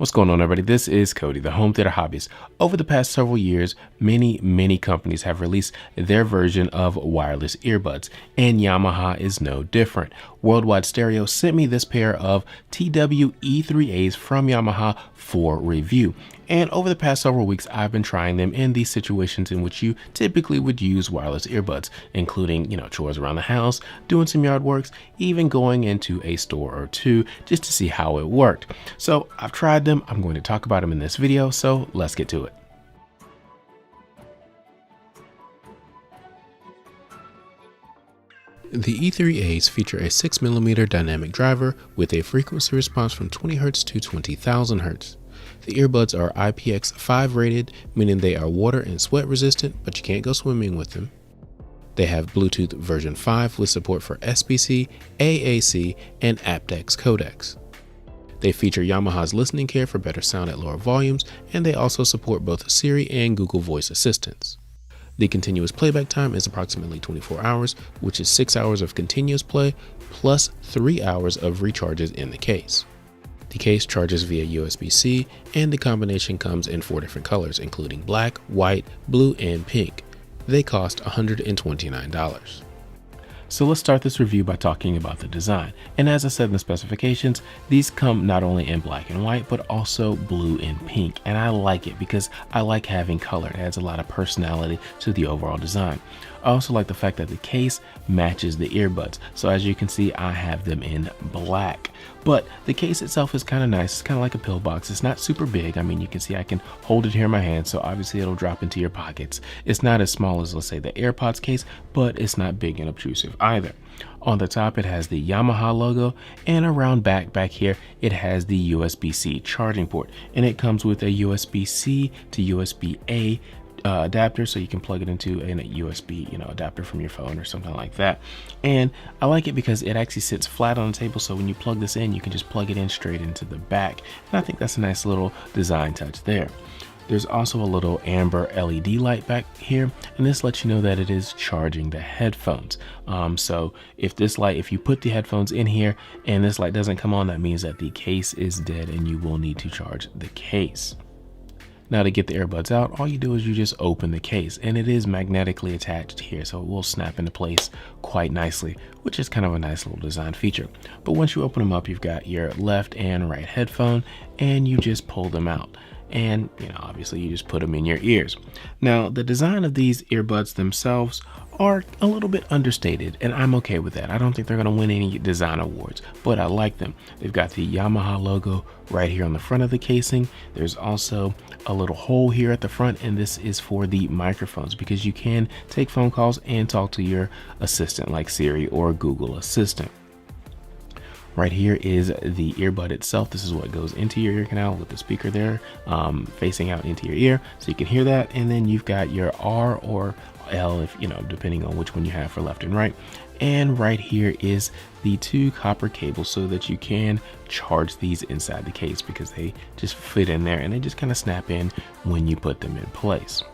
What's going on, everybody? This is Cody, the home theater hobbyist. Over the past several years, many companies have released their version of wireless earbuds, and Yamaha is no different. Worldwide Stereo sent me this pair of TWE3As from Yamaha for review. And over the past several weeks, I've been trying them in these situations in which you typically would use wireless earbuds, including, chores around the house, doing some yard works, even going into a store or two just to see how it worked. So I've tried them. I'm going to talk about them in this video. So let's get to it. The E3As feature a 6mm dynamic driver with a frequency response from 20 Hz to 20,000 Hz. The earbuds are IPX5 rated, meaning they are water and sweat resistant, but you can't go swimming with them. They have Bluetooth version 5 with support for SBC, AAC, and aptX codecs. They feature Yamaha's listening care for better sound at lower volumes, and they also support both Siri and Google Voice assistants. The continuous playback time is approximately 24 hours, which is 6 hours of continuous play plus 3 hours of recharges in the case. The case charges via USB-C, and the combination comes in 4 different colors, including black, white, blue, and pink. They cost $129. So let's start this review by talking about the design. And as I said in the specifications, these come not only in black and white, but also blue and pink. And I like it because I like having color. It adds a lot of personality to the overall design. I also like the fact that the case matches the earbuds. So as you can see, I have them in black. But the case itself is kind of nice. It's kind of like a pill box. It's not super big. I mean, you can see I can hold it here in my hand, so obviously it'll drop into your pockets. It's not as small as, let's say, the AirPods case, but it's not big and obtrusive either. On the top, it has the Yamaha logo, and around back here, it has the USB-C charging port, and it comes with a USB-C to USB-A adapter, so you can plug it into a USB adapter from your phone or something like that. And I like it because it actually sits flat on the table, so when you plug this in, you can just plug it in straight into the back, and I think that's a nice little design touch there. There's also a little amber LED light back here, and this lets you know that it is charging the headphones. So if you put the headphones in here and this light doesn't come on, that means that the case is dead and you will need to charge the case. Now, to get the earbuds out, all you do is you just open the case, and it is magnetically attached here, so it will snap into place quite nicely, which is kind of a nice little design feature. But once you open them up, you've got your left and right headphone, and you just pull them out. And obviously you just put them in your ears. Now, the design of these earbuds themselves are a little bit understated, and I'm okay with that. I don't think they're going to win any design awards, but I like them. They've got the Yamaha logo right here on the front of the casing. There's also a little hole here at the front, and this is for the microphones, because you can take phone calls and talk to your assistant like Siri or Google Assistant. Right here is the earbud itself. This is what goes into your ear canal with the speaker there facing out into your ear, so you can hear that. And then you've got your R or L, if depending on which one you have for left and right. And right here is the 2 copper cables so that you can charge these inside the case, because they just fit in there and they just kind of snap in when you put them in place.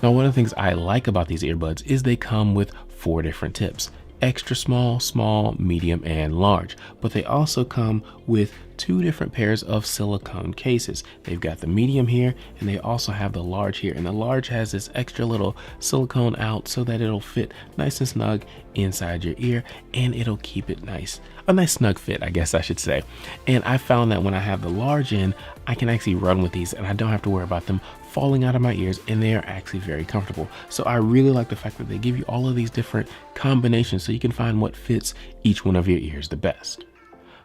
Now, one of the things I like about these earbuds is they come with 4 different tips: extra small, small, medium, and large. But they also come with 2 different pairs of silicone cases. They've got the medium here, and they also have the large here. And the large has this extra little silicone out so that it'll fit nice and snug inside your ear, and it'll keep it nice. A nice snug fit, I guess I should say. And I found that when I have the large in, I can actually run with these, and I don't have to worry about them falling out of my ears, and they are actually very comfortable. So I really like the fact that they give you all of these different combinations so you can find what fits each one of your ears the best.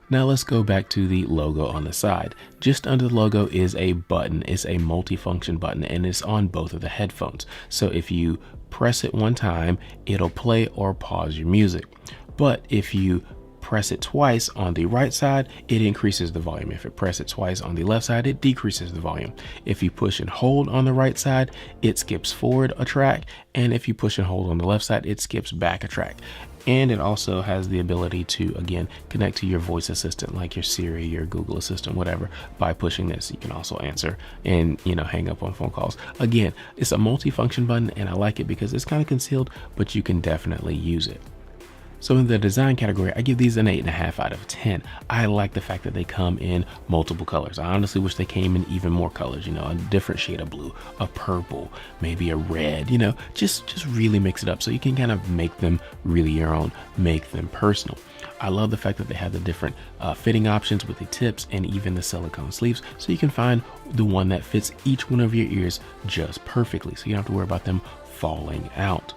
Now let's go back to the logo on the side. Just under the logo is a button. It's a multifunction button, and it's on both of the headphones. So if you press it one time, it'll play or pause your music. But if you press it twice on the right side, it increases the volume. If you press it twice on the left side, it decreases the volume. If you push and hold on the right side, it skips forward a track. And if you push and hold on the left side, it skips back a track. And it also has the ability to, again, connect to your voice assistant, like your Siri, your Google Assistant, whatever, by pushing this. You can also answer and, hang up on phone calls. Again, it's a multi-function button, and I like it because it's kind of concealed, but you can definitely use it. So in the design category, I give these an 8.5 out of 10. I like the fact that they come in multiple colors. I honestly wish they came in even more colors, a different shade of blue, a purple, maybe a red, just really mix it up so you can kind of make them really your own, make them personal. I love the fact that they have the different fitting options with the tips and even the silicone sleeves, so you can find the one that fits each one of your ears just perfectly, so you don't have to worry about them falling out.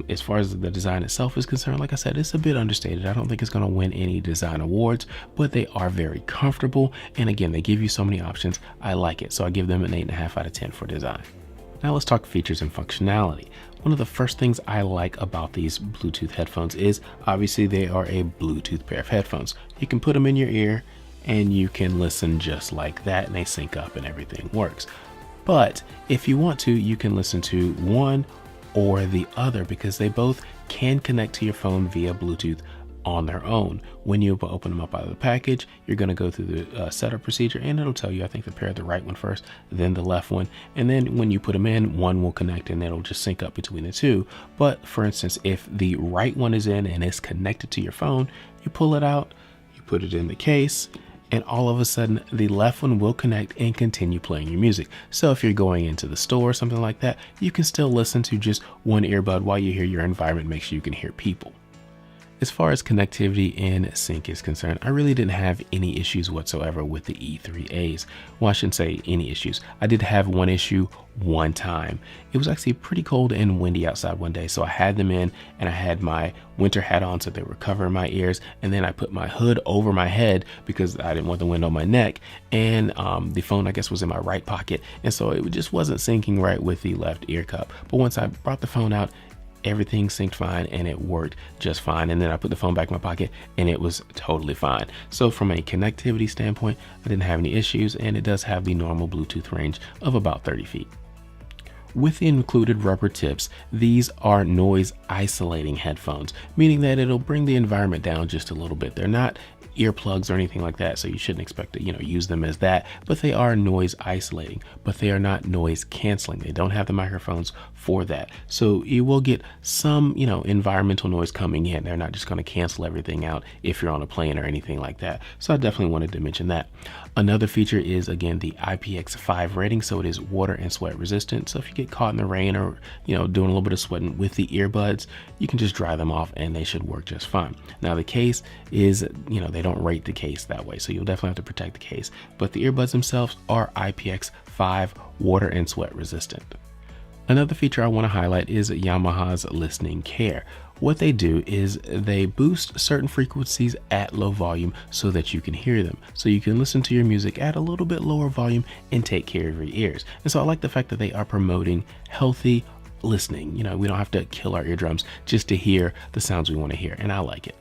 As far as the design itself is concerned, like I said, it's a bit understated. I don't think it's going to win any design awards, but they are very comfortable. And again, they give you so many options. I like it. So I give them an 8.5 out of 10 for design. Now let's talk features and functionality. One of the first things I like about these Bluetooth headphones is obviously they are a Bluetooth pair of headphones. You can put them in your ear and you can listen just like that, and they sync up and everything works. But if you want to, you can listen to one or the other, because they both can connect to your phone via Bluetooth on their own. When you open them up out of the package, you're going to go through the setup procedure, and it'll tell you, I think, to pair the right one first, then the left one, and then when you put them in, one will connect and it'll just sync up between the two. But for instance, if the right one is in and it's connected to your phone, you pull it out, you put it in the case, and all of a sudden the left one will connect and continue playing your music. So if you're going into the store or something like that, you can still listen to just one earbud while you hear your environment, make sure you can hear people. As far as connectivity and sync is concerned, I really didn't have any issues whatsoever with the E3As. Well, I shouldn't say any issues. I did have one issue one time. It was actually pretty cold and windy outside one day, so I had them in and I had my winter hat on so they were covering my ears, and then I put my hood over my head because I didn't want the wind on my neck, and the phone, I guess, was in my right pocket, and so it just wasn't syncing right with the left ear cup. But once I brought the phone out, everything synced fine and it worked just fine. And then I put the phone back in my pocket and it was totally fine. So from a connectivity standpoint, I didn't have any issues, and it does have the normal Bluetooth range of about 30 feet. With the included rubber tips, these are noise isolating headphones, meaning that it'll bring the environment down just a little bit. They're not earplugs or anything like that, so you shouldn't expect to use them as that, but they are noise isolating, but they are not noise canceling. They don't have the microphones for that, so you will get some environmental noise coming in. They're not just going to cancel everything out if you're on a plane or anything like that, so I definitely wanted to mention that. Another feature is, again, the IPX5 rating, so it is water and sweat resistant, so if you get caught in the rain or doing a little bit of sweating with the earbuds, you can just dry them off and they should work just fine. Now the case is, they don't rate the case that way, so you'll definitely have to protect the case, but the earbuds themselves are IPX5 water and sweat resistant. Another feature I want to highlight is Yamaha's listening care. What they do is they boost certain frequencies at low volume so that you can hear them. So you can listen to your music at a little bit lower volume and take care of your ears. And so I like the fact that they are promoting healthy listening. We don't have to kill our eardrums just to hear the sounds we want to hear, and I like it.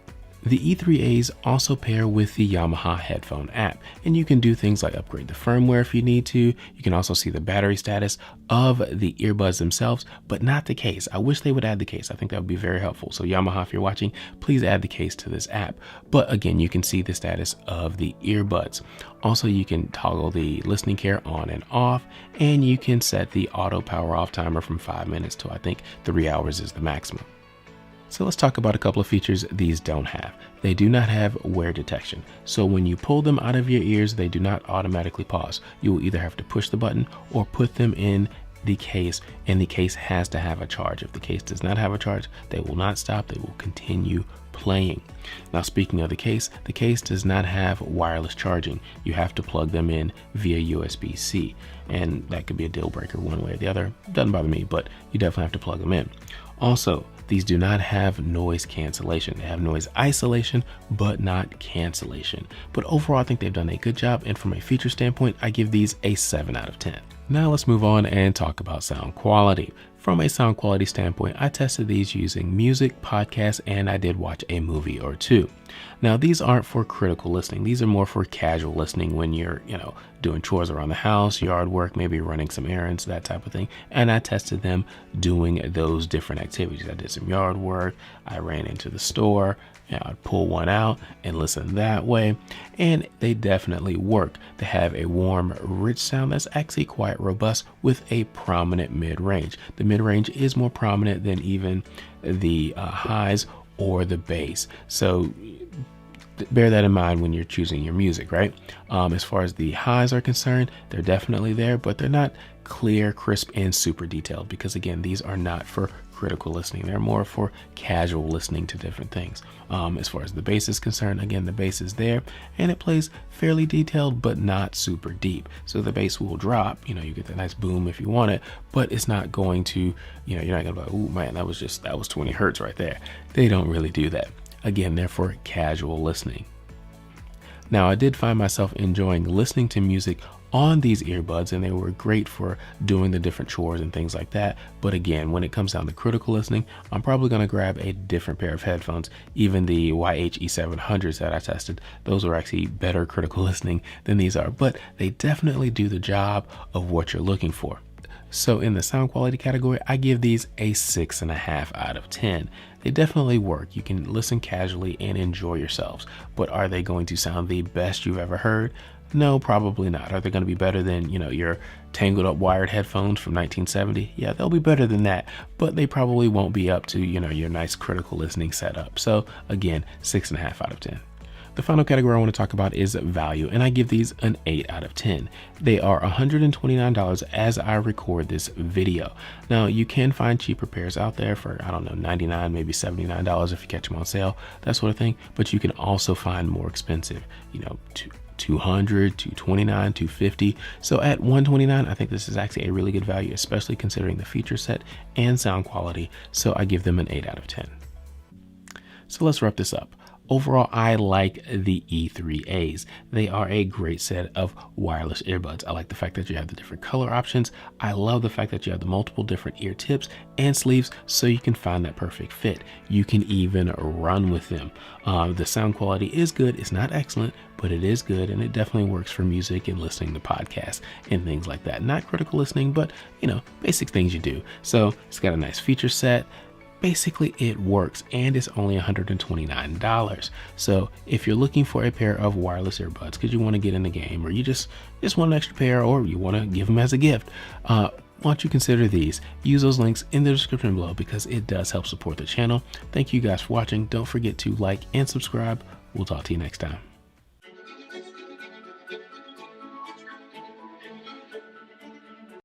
The E3As also pair with the Yamaha headphone app, and you can do things like upgrade the firmware if you need to. You can also see the battery status of the earbuds themselves, but not the case. I wish they would add the case. I think that would be very helpful. So Yamaha, if you're watching, please add the case to this app. But again, you can see the status of the earbuds. Also, you can toggle the listening care on and off, and you can set the auto power off timer from 5 minutes to, I think, 3 hours is the maximum. So let's talk about a couple of features these don't have. They do not have wear detection. So when you pull them out of your ears, they do not automatically pause. You will either have to push the button or put them in the case, and the case has to have a charge. If the case does not have a charge, they will not stop. They will continue playing. Now, speaking of the case does not have wireless charging. You have to plug them in via USB-C, and that could be a deal breaker one way or the other. Doesn't bother me, but you definitely have to plug them in. Also, these do not have noise cancellation. They have noise isolation, but not cancellation. But overall, I think they've done a good job, and from a feature standpoint, I give these a 7 out of 10. Now let's move on and talk about sound quality. From a sound quality standpoint, I tested these using music, podcasts, and I did watch a movie or two. Now, these aren't for critical listening. These are more for casual listening when you're, doing chores around the house, yard work, maybe running some errands, that type of thing. And I tested them doing those different activities. I did some yard work. I ran into the store. I'd pull one out and listen that way. And they definitely work. They have a warm, rich sound that's actually quite robust with a prominent mid-range. The mid-range is more prominent than even the highs or the bass. So bear that in mind when you're choosing your music, right? As far as the highs are concerned, they're definitely there, but they're not clear, crisp, and super detailed, because again, these are not for critical listening. They're more for casual listening to different things. As far as the bass is concerned, again, the bass is there and it plays fairly detailed, but not super deep. So the bass will drop, you get that nice boom if you want it, but it's not going to, you're not gonna be like, oh man, that was 20 hertz right there. They don't really do that. Again, they're for casual listening. Now, I did find myself enjoying listening to music on these earbuds, and they were great for doing the different chores and things like that. But again, when it comes down to critical listening, I'm probably going to grab a different pair of headphones. Even the YHE700s that I tested, those were actually better critical listening than these are, but they definitely do the job of what you're looking for. So in the sound quality category, I give these a 6.5 out of 10. They definitely work. You can listen casually and enjoy yourselves, but are they going to sound the best you've ever heard? No, probably not. Are they going to be better than, your tangled up wired headphones from 1970? Yeah, they'll be better than that, but they probably won't be up to, your nice critical listening setup. So again, 6.5 out of 10. The final category I want to talk about is value, and I give these an 8 out of 10. They are $129 as I record this video. Now, you can find cheaper pairs out there for, I don't know, $99, maybe $79 if you catch them on sale, that sort of thing, but you can also find more expensive, $200, $229, $250. So at $129, I think this is actually a really good value, especially considering the feature set and sound quality. So I give them an 8 out of 10. So let's wrap this up. Overall, I like the E3As. They are a great set of wireless earbuds. I like the fact that you have the different color options. I love the fact that you have the multiple different ear tips and sleeves so you can find that perfect fit. You can even run with them. The sound quality is good. It's not excellent, but it is good, and it definitely works for music and listening to podcasts and things like that. Not critical listening, but basic things you do. So it's got a nice feature set. Basically, it works, and it's only $129. So if you're looking for a pair of wireless earbuds because you want to get in the game, or you just want an extra pair, or you want to give them as a gift, why don't you consider these? Use those links in the description below because it does help support the channel. Thank you guys for watching. Don't forget to like and subscribe. We'll talk to you next time.